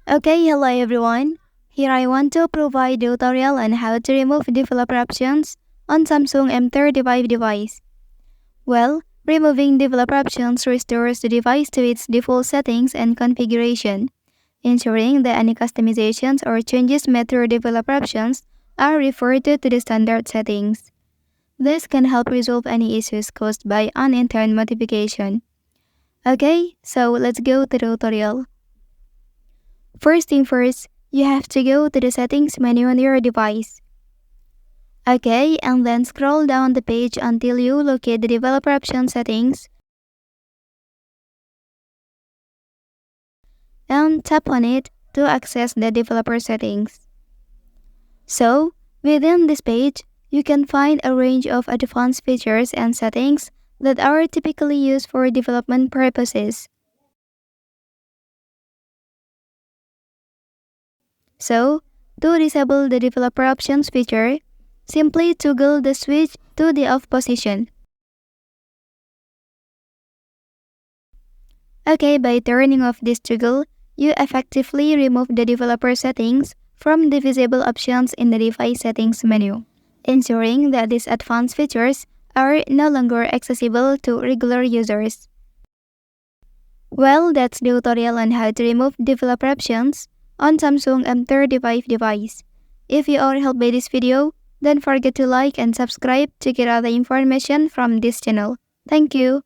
Okay, hello everyone. Here I want to provide a tutorial on how to remove developer options on Samsung M35 device. Well, removing developer options restores the device to its default settings and configuration, ensuring that any customizations or changes made through developer options are reverted to the standard settings. This can help resolve any issues caused by unintended modification. Okay, so let's go to the tutorial. First thing first, you have to go to the settings menu on your device. Okay, and then scroll down the page until you locate the developer option settings and tap on it to access the developer settings. So, within this page, you can find a range of advanced features and settings that are typically used for development purposes. So, to disable the developer options feature, simply toggle the switch to the off position. Okay, by turning off this toggle, you effectively remove the developer settings from the visible options in the device settings menu, ensuring that these advanced features are no longer accessible to regular users. Well, that's the tutorial on how to remove developer options on Samsung M35 device. If you are helped by this video, don't forget to like and subscribe to get other information from this channel. Thank you.